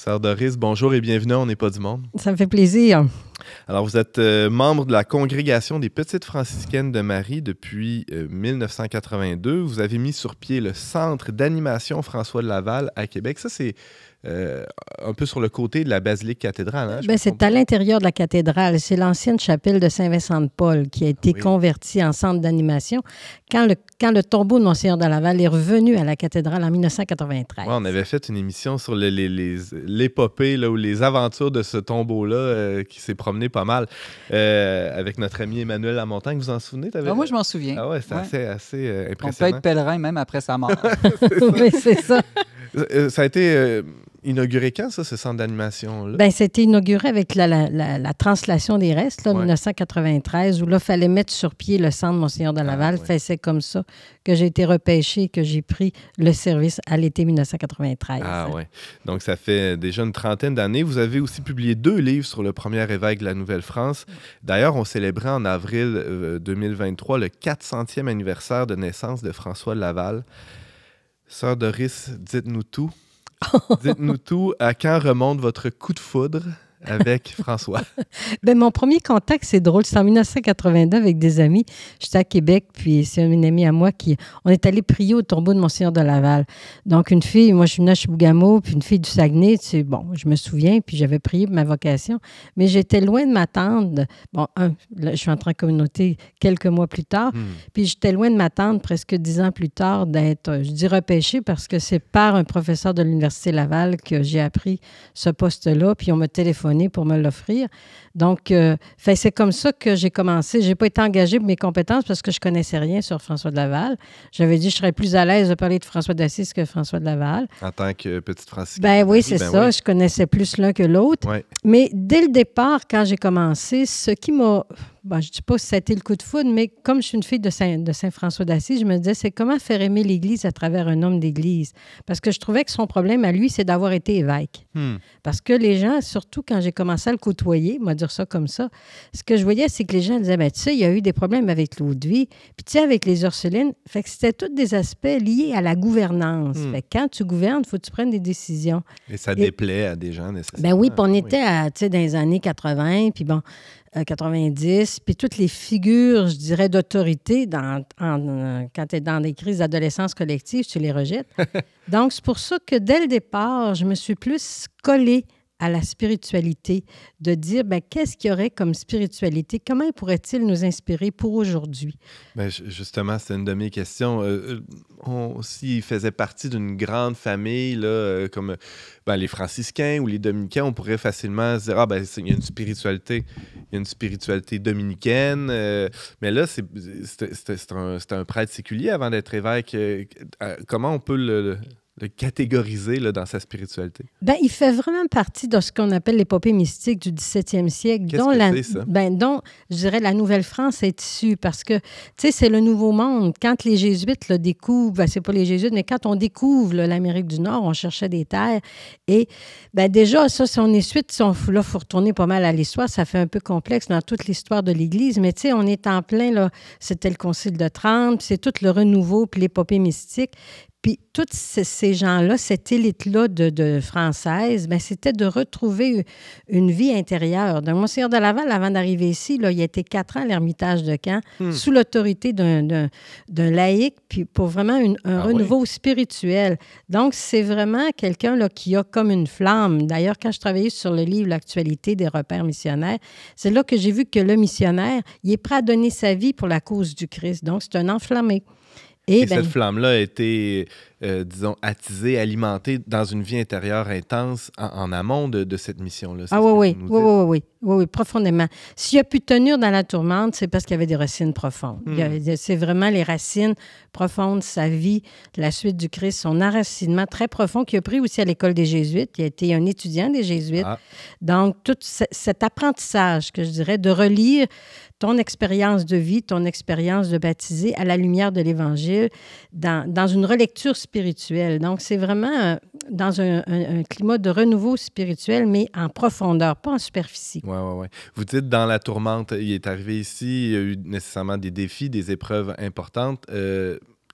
Sœur Doris, bonjour et bienvenue à On n'est pas du monde. Ça me fait plaisir. Alors, vous êtes membre de la Congrégation des Petites Franciscaines de Marie depuis 1982. Vous avez mis sur pied le Centre d'animation François de Laval à Québec. Ça, c'est un peu sur le côté de la basilique cathédrale. Hein, c'est à l'intérieur de la cathédrale. C'est l'ancienne chapelle de Saint-Vincent-de-Paul qui a été convertie en centre d'animation quand le tombeau de Monseigneur de Laval est revenu à la cathédrale en 1993. Ouais, on avait fait une émission sur l'épopée ou les aventures de ce tombeau-là qui s'est promené pas mal avec notre ami Emmanuel Lamontagne. Vous en souvenez? Moi, je m'en souviens. Ah ouais, c'est assez impressionnant. On peut être pèlerin même après sa mort. Oui, c'est ça. Ça a été inauguré quand, ça, ce centre d'animation-là? Bien, c'était inauguré avec la translation des restes, là, en 1993, où là, il fallait mettre sur pied le centre Monseigneur de Laval. C'est comme ça que j'ai été repêché et que j'ai pris le service à l'été 1993. Ah oui. Donc, ça fait déjà une trentaine d'années. Vous avez aussi publié 2 livres sur le premier évêque de la Nouvelle-France. D'ailleurs, on célébrait en avril 2023 le 400e anniversaire de naissance de François de Laval. Sœur Doris, dites-nous tout. Dites-nous tout. À quand remonte votre coup de foudre avec François? Bien, mon premier contact, c'est drôle. C'est en 1982 avec des amis. J'étais à Québec, puis c'est une amie à moi on est allé prier au tombeau de Monseigneur de Laval. Donc, une fille, moi, je suis venue à Chibougamau, puis une fille du Saguenay, bon, je me souviens, puis j'avais prié pour ma vocation, mais j'étais loin de m'attendre. Bon, là, je suis entrée en communauté quelques mois plus tard, puis j'étais loin de m'attendre presque 10 ans plus tard d'être, je dis repêchée, parce que c'est par un professeur de l'Université Laval que j'ai appris ce poste-là, puis on m'a téléphoné pour me l'offrir. Donc, c'est comme ça que j'ai commencé. Je n'ai pas été engagée pour mes compétences parce que je ne connaissais rien sur François de Laval. J'avais dit que je serais plus à l'aise de parler de François d'Assise que François de Laval. En tant que petite franciscaine. Ben oui, c'est ça. Oui. Je connaissais plus l'un que l'autre. Ouais. Mais dès le départ, quand j'ai commencé, ce qui m'a... Bon, je ne dis pas si ça a été le coup de foudre, mais comme je suis une fille de Saint-François d'Assise, je me disais, c'est comment faire aimer l'Église à travers un homme d'Église. Parce que je trouvais que son problème à lui, c'est d'avoir été évêque. Parce que les gens, surtout quand j'ai commencé à le côtoyer, on va dire ça comme ça, ce que je voyais, c'est que les gens disaient, ben, tu sais, il y a eu des problèmes avec l'eau de vie, puis tu sais, avec les Ursulines. Fait que c'était tous des aspects liés à la gouvernance. Fait que quand tu gouvernes, il faut que tu prennes des décisions. Et ça déplaît à des gens nécessairement. Ben oui, puis on était dans les années 80, puis bon... 90, puis toutes les figures, je dirais, d'autorité quand tu es dans des crises d'adolescence collective, tu les rejettes. Donc, c'est pour ça que dès le départ, je me suis plus collée à la spiritualité, de dire, ben, qu'est-ce qu'il y aurait comme spiritualité? Comment pourrait-il nous inspirer pour aujourd'hui? Bien, justement, c'est une de mes questions. On aussi faisait partie d'une grande famille, là, comme les franciscains ou les dominicains. On pourrait facilement se dire, il y a une spiritualité. Il y a une spiritualité dominicaine. Mais là, c'est un prêtre séculier avant d'être évêque. Comment on peut le catégoriser là, dans sa spiritualité? Bien, il fait vraiment partie de ce qu'on appelle l'épopée mystique du 17e siècle. Qu'est-ce que c'est, ça? Dont, je dirais, la Nouvelle-France est issue parce que, tu sais, c'est le Nouveau Monde. Quand les Jésuites le découvrent, c'est pas les Jésuites, mais quand on découvre l'Amérique du Nord, on cherchait des terres. Et déjà, ça, si on est suite, là, il faut retourner pas mal à l'histoire. Ça fait un peu complexe dans toute l'histoire de l'Église. Mais tu sais, on est en plein, là, c'était le Concile de Trente, c'est tout le renouveau, puis l'épopée mystique. Puis tous ces gens-là, cette élite-là de française, c'était de retrouver une vie intérieure. Donc, Monseigneur de Laval, avant d'arriver ici, là, il a été 4 ans à l'Ermitage de Caen, sous l'autorité d'un laïc, puis pour vraiment un renouveau spirituel. Donc, c'est vraiment quelqu'un là, qui a comme une flamme. D'ailleurs, quand je travaillais sur le livre « L'actualité des repères missionnaires », c'est là que j'ai vu que le missionnaire, il est prêt à donner sa vie pour la cause du Christ. Donc, c'est un enflammé. Et cette flamme-là a été, disons, attisée, alimentée dans une vie intérieure intense en amont de cette mission-là. Ah oui, profondément. S'il a pu tenir dans la tourmente, c'est parce qu'il y avait des racines profondes. C'est vraiment les racines profondes, sa vie, la suite du Christ, son enracinement très profond qu'il a pris aussi à l'école des Jésuites. Il a été un étudiant des Jésuites. Donc, tout cet apprentissage, que je dirais, de relire ton expérience de vie, ton expérience de baptisé à la lumière de l'Évangile, dans une relecture spirituelle. Donc, c'est vraiment dans un climat de renouveau spirituel, mais en profondeur, pas en superficie. Oui. Vous dites dans la tourmente, il est arrivé ici, il y a eu nécessairement des défis, des épreuves importantes.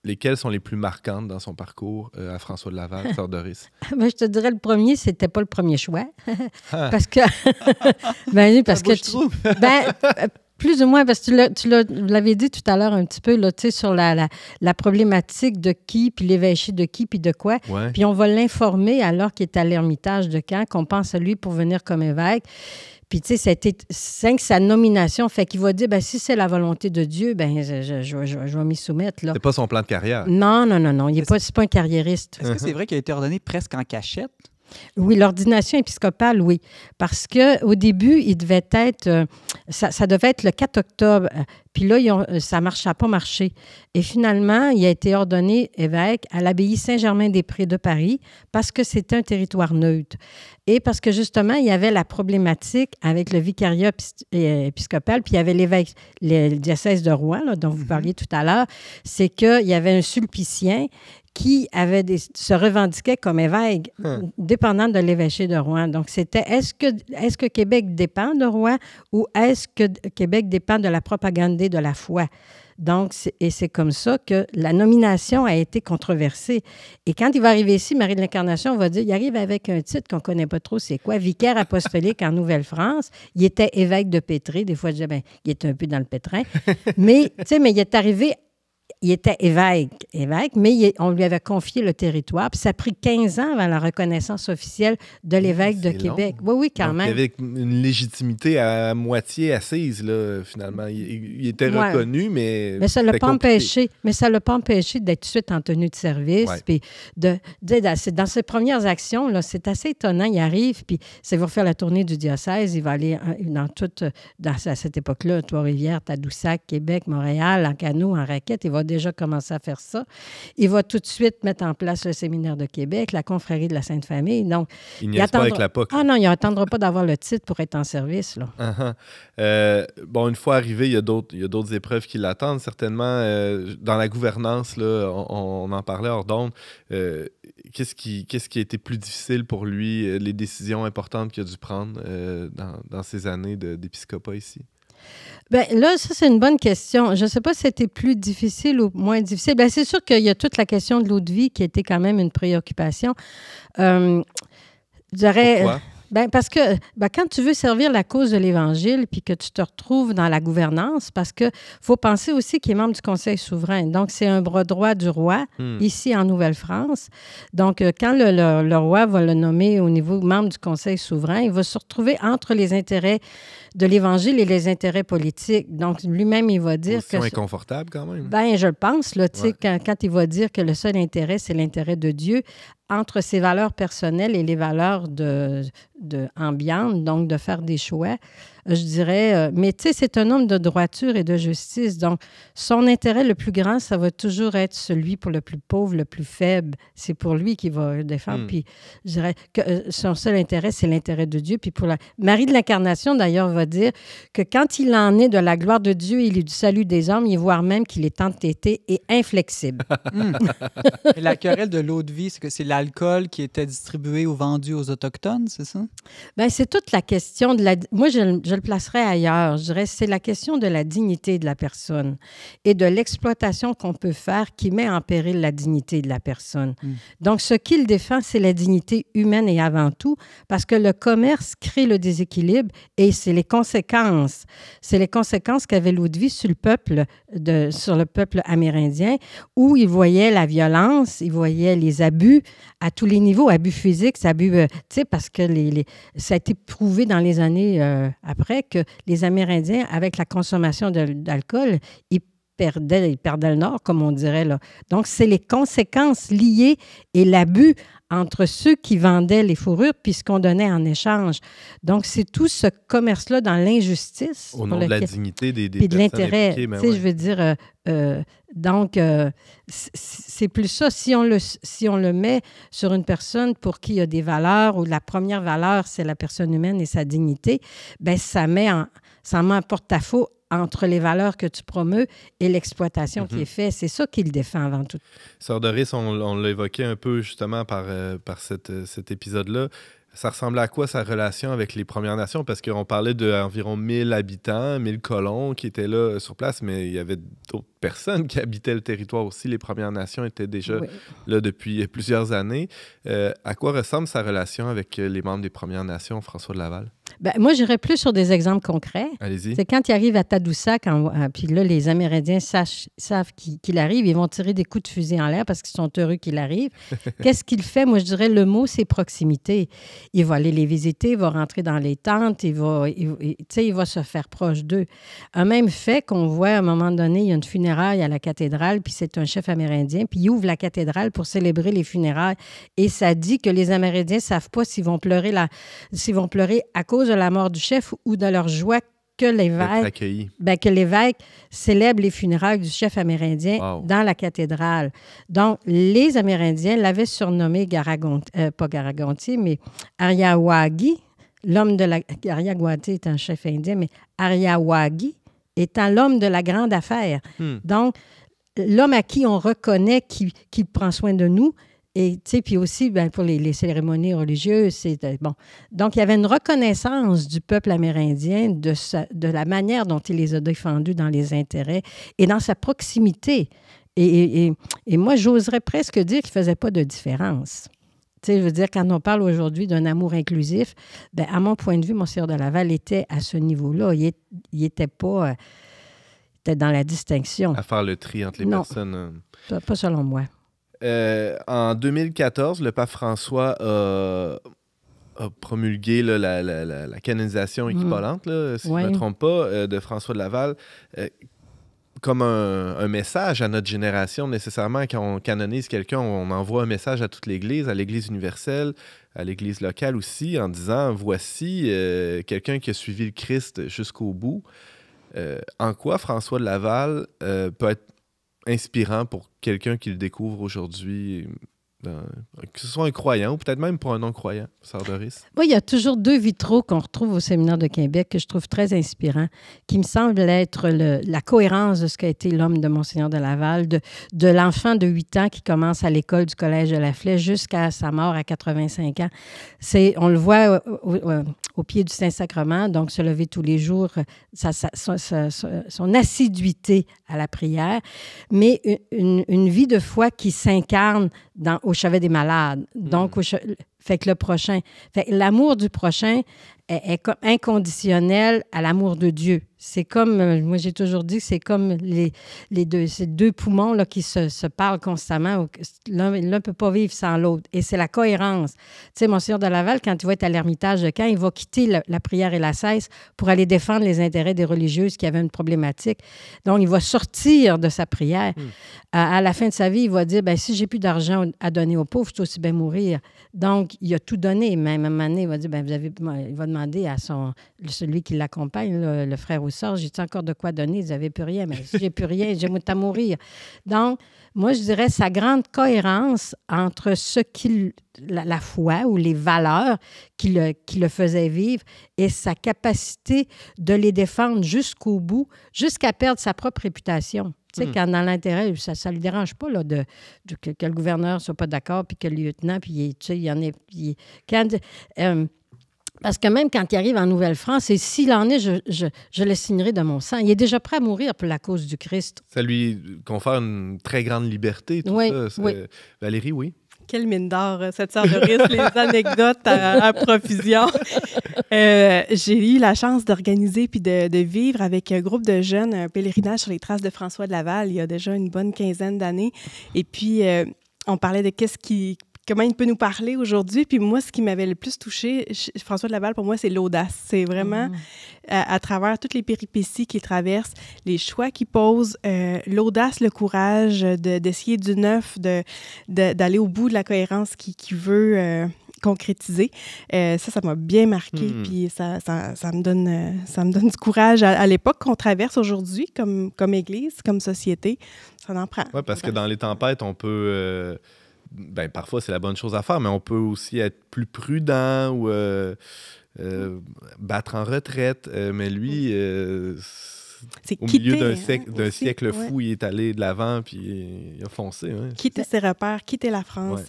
lesquelles sont les plus marquantes dans son parcours à François de Laval, Sœur Doris? Ben, je te dirais le premier, c'était pas le premier choix. Ah. Parce que... ben oui, parce que... je trouve. Plus ou moins, parce que tu l'avais dit tout à l'heure un petit peu, là, tu sais, sur la problématique de qui, puis l'évêché de qui, puis de quoi. Ouais. Puis on va l'informer alors qu'il est à l'Ermitage de Caen, qu'on pense à lui pour venir comme évêque. Puis, tu sais, ça a été sa nomination. Fait qu'il va dire, ben si c'est la volonté de Dieu, ben je vais m'y soumettre, là. C'est pas son plan de carrière. Non. C'est pas un carriériste. Est-ce que c'est vrai qu'il a été ordonné presque en cachette? Oui, l'ordination épiscopale, oui. Parce qu'au début, il devait être... ça devait être le 4 octobre. Puis là, ça n'a pas marché. Et finalement, il a été ordonné évêque à l'abbaye Saint-Germain-des-Prés de Paris parce que c'était un territoire neutre. Et parce que, justement, il y avait la problématique avec le vicariat épiscopal, puis il y avait le diocèse de Rouen, là, dont vous parliez tout à l'heure, c'est qu'il y avait un sulpicien qui se revendiquait comme évêque, dépendant de l'évêché de Rouen. Donc, c'était est-ce que Québec dépend de Rouen ou est-ce que Québec dépend de la propagande de la foi? Donc, c'est comme ça que la nomination a été controversée. Et quand il va arriver ici, Marie de l'Incarnation, on va dire, il arrive avec un titre qu'on ne connaît pas trop, c'est quoi? Vicaire apostolique en Nouvelle-France. Il était évêque de Pétré. Des fois, je disais, il était un peu dans le pétrin. Mais il est arrivé... Il était évêque, mais on lui avait confié le territoire. Puis ça a pris 15 ans avant la reconnaissance officielle de l'évêque de Québec. Long. Oui, quand même. Il avait une légitimité à moitié assise, là, finalement. Il était reconnu, mais ça ne l'a pas empêché. Mais ça ne l'a pas empêché d'être tout de suite en tenue de service. Puis dans ses premières actions, là, c'est assez étonnant. Il arrive, puis il va faire la tournée du diocèse. Il va aller à cette époque-là, Trois-Rivières, Tadoussac, Québec, Montréal, en canot, en raquette. Il va déjà commencer à faire ça. Il va tout de suite mettre en place le séminaire de Québec, la confrérie de la Sainte Famille. Donc, il n'y a pas avec la POC. Ah non, il n'attendra pas d'avoir le titre pour être en service, là. Bon, une fois arrivé, il y a d'autres épreuves qui l'attendent, certainement. Dans la gouvernance, là, on en parlait hors d'onde. Qu'est-ce qui a été plus difficile pour lui, les décisions importantes qu'il a dû prendre dans ces années d'épiscopat ici? Bien, là, ça, c'est une bonne question. Je ne sais pas si c'était plus difficile ou moins difficile. Bien, c'est sûr qu'il y a toute la question de l'eau de vie qui était quand même une préoccupation. Je dirais... Pourquoi? Bien, parce que quand tu veux servir la cause de l'Évangile puis que tu te retrouves dans la gouvernance, parce qu'il faut penser aussi qu'il est membre du Conseil souverain. Donc, c'est un bras droit du roi, ici en Nouvelle-France. Donc, quand le roi va le nommer au niveau membre du Conseil souverain, il va se retrouver entre les intérêts de l'Évangile et les intérêts politiques. Donc, lui-même, il va dire que... C'est inconfortable quand même. Bien, je le pense, là, tu sais, quand il va dire que le seul intérêt, c'est l'intérêt de Dieu, entre ses valeurs personnelles et les valeurs ambiantes, donc de faire des choix, je dirais. Mais tu sais, c'est un homme de droiture et de justice. Donc, son intérêt le plus grand, ça va toujours être celui pour le plus pauvre, le plus faible. C'est pour lui qu'il va défendre. Puis, je dirais que son seul intérêt, c'est l'intérêt de Dieu. Puis, Marie de l'Incarnation, d'ailleurs, va dire que quand il en est de la gloire de Dieu et du salut des hommes, il voit même qu'il est entêté et inflexible. Et la querelle de l'eau de vie, c'est que c'est l'alcool qui était distribué ou vendu aux Autochtones, c'est ça? Bien, c'est toute la question de la... Moi, je le placerais ailleurs. Je dirais c'est la question de la dignité de la personne et de l'exploitation qu'on peut faire qui met en péril la dignité de la personne. Donc, ce qu'il défend, c'est la dignité humaine et avant tout, parce que le commerce crée le déséquilibre et c'est les conséquences. C'est les conséquences qu'avait l'eau de vie sur le peuple amérindien, où il voyait la violence, il voyait les abus à tous les niveaux, abus physiques, abus... tu sais, parce que ça a été prouvé dans les années après que les Amérindiens, avec la consommation d'alcool, ils perdaient le nord, comme on dirait, là. Donc, c'est les conséquences liées et l'abus entre ceux qui vendaient les fourrures puis ce qu'on donnait en échange. Donc, c'est tout ce commerce-là dans l'injustice. Au nom de la dignité des puis de l'intérêt. Tu sais, je veux dire... donc, c'est plus ça. Si on le met sur une personne pour qui il y a des valeurs, où la première valeur, c'est la personne humaine et sa dignité, bien, ça met en porte-à-faux entre les valeurs que tu promeus et l'exploitation qui est faite. C'est ça qu'il défend avant tout. Sœur Doris, on l'a évoqué un peu justement par cet épisode-là. Ça ressemblait à quoi sa relation avec les Premières Nations? Parce qu'on parlait d'environ 1000 habitants, 1000 colons qui étaient là sur place, mais il y avait d'autres personnes qui habitaient le territoire aussi. Les Premières Nations étaient déjà là depuis plusieurs années. À quoi ressemble sa relation avec les membres des Premières Nations, François de Laval? Ben, moi, j'irais plus sur des exemples concrets. Allez-y. C'est quand il arrive à Tadoussac, puis là, les Amérindiens savent qu'il arrive, ils vont tirer des coups de fusil en l'air parce qu'ils sont heureux qu'il arrive. Qu'est-ce qu'il fait? Moi, je dirais le mot, c'est proximité. Il va aller les visiter, il va rentrer dans les tentes, il va se faire proche d'eux. Un même fait qu'on voit à un moment donné, il y a une funéraille à la cathédrale, puis c'est un chef amérindien, puis il ouvre la cathédrale pour célébrer les funérailles. Et ça dit que les Amérindiens ne savent pas s'ils vont pleurer à cause de la mort du chef ou de leur joie que l'évêque célèbre les funérailles du chef amérindien dans la cathédrale. Donc, les Amérindiens l'avaient surnommé pas Garagontier, mais Ariawagi, l'homme de la... Ariawagi est un chef indien, mais Ariawagi étant l'homme de la grande affaire. Donc, l'homme à qui on reconnaît qu'il prend soin de nous. Et, puis aussi, pour les cérémonies religieuses, c'est bon. Donc, il y avait une reconnaissance du peuple amérindien de la manière dont il les a défendus dans les intérêts et dans sa proximité. Et moi, j'oserais presque dire qu'il ne faisait pas de différence. Je veux dire, quand on parle aujourd'hui d'un amour inclusif, à mon point de vue, Monseigneur de Laval était à ce niveau-là. Il n'était pas dans la distinction. À faire le tri entre les personnes. Pas selon moi. En 2014, le pape François a promulgué la canonisation équivalente, si je ne me trompe pas, de François de Laval, comme un message à notre génération. Nécessairement, quand on canonise quelqu'un, on envoie un message à toute l'Église, à l'Église universelle, à l'Église locale aussi, en disant « Voici quelqu'un qui a suivi le Christ jusqu'au bout ». En quoi François de Laval peut être inspirant pour quelqu'un qui le découvre aujourd'hui, que ce soit un croyant ou peut-être même pour un non-croyant, Sœur Doris? Oui, il y a toujours 2 vitraux qu'on retrouve au séminaire de Québec que je trouve très inspirants, qui me semblent être la cohérence de ce qu'a été l'homme de Monseigneur de Laval, de l'enfant de 8 ans qui commence à l'école du Collège de la Flèche jusqu'à sa mort à 85 ans. On le voit au pied du Saint-Sacrement, donc se lever tous les jours, son assiduité à la prière, mais une vie de foi qui s'incarne au chevet des malades. Donc, fait que l'amour du prochain est inconditionnel à l'amour de Dieu. C'est comme, moi j'ai toujours dit, c'est comme ces 2 poumons là, qui se parlent constamment. L'un ne peut pas vivre sans l'autre. Et c'est la cohérence. Tu sais, Monseigneur de Laval, quand il va être à l'Ermitage de Caen, il va quitter la prière et la cesse pour aller défendre les intérêts des religieuses qui avaient une problématique. Donc, il va sortir de sa prière. À la fin de sa vie, il va dire, si j'ai plus d'argent à donner aux pauvres, je peux aussi bien mourir. Donc, il a tout donné. Même à un moment donné, il va dire, il va demander à celui qui l'accompagne, le frère ou sœur, j'ai-tu encore de quoi donner? Ils n'avaient plus rien, mais si j'ai plus rien, j'ai à mourir. Donc, moi, je dirais sa grande cohérence entre la foi ou les valeurs qui le faisaient vivre et sa capacité de les défendre jusqu'au bout, jusqu'à perdre sa propre réputation. Tu sais, quand dans l'intérêt, ça ne lui dérange pas là, que le gouverneur ne soit pas d'accord, puis que le lieutenant, puis tu sais, il y en a... parce que même quand il arrive en Nouvelle-France, et s'il en est, je le signerai de mon sang. Il est déjà prêt à mourir pour la cause du Christ. Ça lui confère une très grande liberté, tout ça. Oui. Valérie, oui? Quelle mine d'or, cette sœur Doris, les anecdotes à profusion. J'ai eu la chance d'organiser puis de vivre avec un groupe de jeunes un pèlerinage sur les traces de François de Laval il y a déjà une bonne 15aine d'années. Et puis, on parlait de comment il peut nous parler aujourd'hui. Puis moi, ce qui m'avait le plus touché, François de Laval, pour moi, c'est l'audace. C'est vraiment, à travers toutes les péripéties qu'il traverse, les choix qu'il pose, l'audace, le courage d'essayer du neuf, d'aller au bout de la cohérence qu'il veut concrétiser. Ça m'a bien marqué. Puis ça me donne du courage à l'époque qu'on traverse aujourd'hui comme Église, comme société. Ça en prend. Oui, parce que dans les tempêtes, on peut... parfois, c'est la bonne chose à faire, mais on peut aussi être plus prudent ou battre en retraite. Mais lui, au milieu d'un siècle fou, il est allé de l'avant puis il a foncé. Ouais. Quitter ses repères, quitter la France.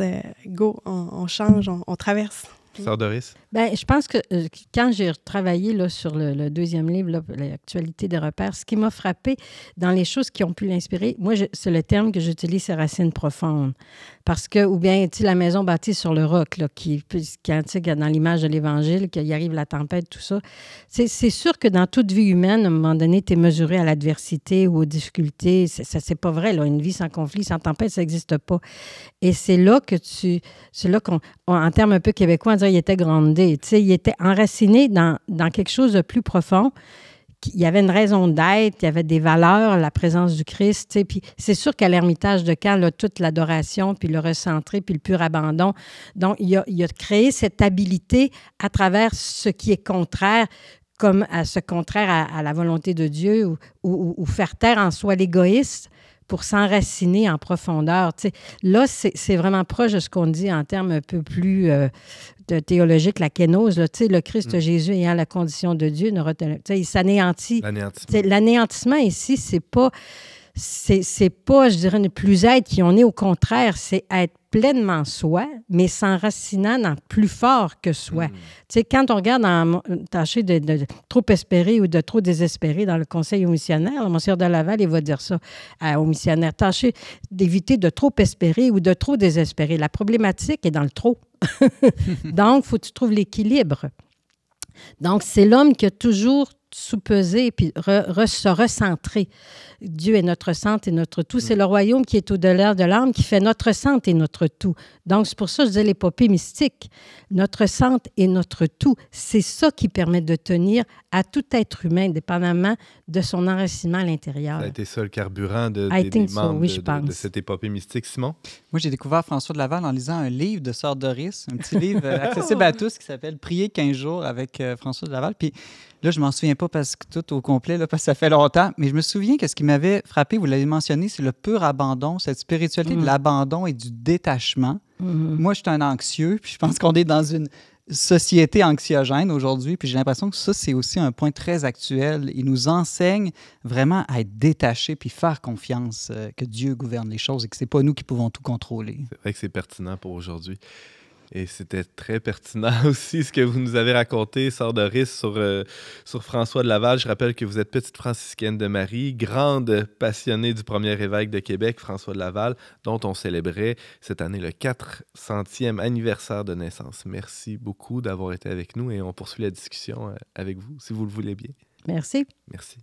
Go, on change, on traverse. Sœur Doris? Bien, je pense que quand j'ai travaillé là, sur le deuxième livre, là, l'actualité des repères, ce qui m'a frappé dans les choses qui ont pu l'inspirer, moi, c'est le terme que j'utilise, c'est racines profondes. Parce que, ou bien, tu sais, la maison bâtie sur le roc, là, qui dans l'image de l'Évangile, qu'il arrive la tempête, tout ça. C'est sûr que dans toute vie humaine, à un moment donné, tu es mesuré à l'adversité ou aux difficultés. C'est pas vrai, là. Une vie sans conflit, sans tempête, ça n'existe pas. Et c'est là qu'on, en termes un peu québécois, on dirait qu'il était grandé. Tu sais, il était enraciné dans quelque chose de plus profond. Il y avait une raison d'être, il y avait des valeurs, la présence du Christ. Tu sais, puis c'est sûr qu'à l'Ermitage de Caen, là, toute l'adoration, puis le recentré, puis le pur abandon. Donc, il a créé cette habilité à travers ce qui est contraire, comme à ce contraire à la volonté de Dieu, ou faire taire en soi l'égoïste pour s'enraciner en profondeur. Tu sais, là, c'est vraiment proche de ce qu'on dit en termes un peu plus théologiques, la kénose. Là, tu sais, le Christ Jésus ayant la condition de Dieu, tu sais, il s'anéantit. L'anéantissement ici, c'est pas, je dirais, ne plus être qui on est. Au contraire, c'est être pleinement soi, mais s'enracinant dans plus fort que soi. Tu sais, quand on regarde tâcher de trop espérer ou de trop désespérer dans le conseil aux missionnaires, Monseigneur de Laval, il va dire ça aux missionnaires, tâcher d'éviter de trop espérer ou de trop désespérer. La problématique est dans le trop. Donc, il faut que tu trouves l'équilibre. Donc, c'est l'homme qui a toujours sous-peser puis se recentrer. Dieu est notre centre et notre tout. C'est le royaume qui est au-delà de l'âme qui fait notre centre et notre tout. Donc, c'est pour ça que je disais l'épopée mystique. Notre centre et notre tout, c'est ça qui permet de tenir à tout être humain, dépendamment de son enracinement à l'intérieur. Ça a été ça le carburant des membres de cette épopée mystique. Simon? Moi, j'ai découvert François de Laval en lisant un livre de Sœur Doris, un petit livre accessible à tous qui s'appelle « Prier 15 jours » avec François de Laval. Puis là, je m'en souviens pas parce que tout au complet, là, parce que ça fait longtemps, mais je me souviens que ce qui m'avait frappé, vous l'avez mentionné, c'est le pur abandon, cette spiritualité de l'abandon et du détachement. Moi, je suis un anxieux, puis je pense qu'on est dans une société anxiogène aujourd'hui, puis j'ai l'impression que ça, c'est aussi un point très actuel. Il nous enseigne vraiment à être détachés puis faire confiance que Dieu gouverne les choses et que c'est pas nous qui pouvons tout contrôler. C'est vrai que c'est pertinent pour aujourd'hui. Et c'était très pertinent aussi ce que vous nous avez raconté, Sœur Doris, sur François de Laval. Je rappelle que vous êtes petite franciscaine de Marie, grande passionnée du premier évêque de Québec, François de Laval, dont on célébrait cette année le 400e anniversaire de naissance. Merci beaucoup d'avoir été avec nous et on poursuit la discussion avec vous, si vous le voulez bien. Merci. Merci.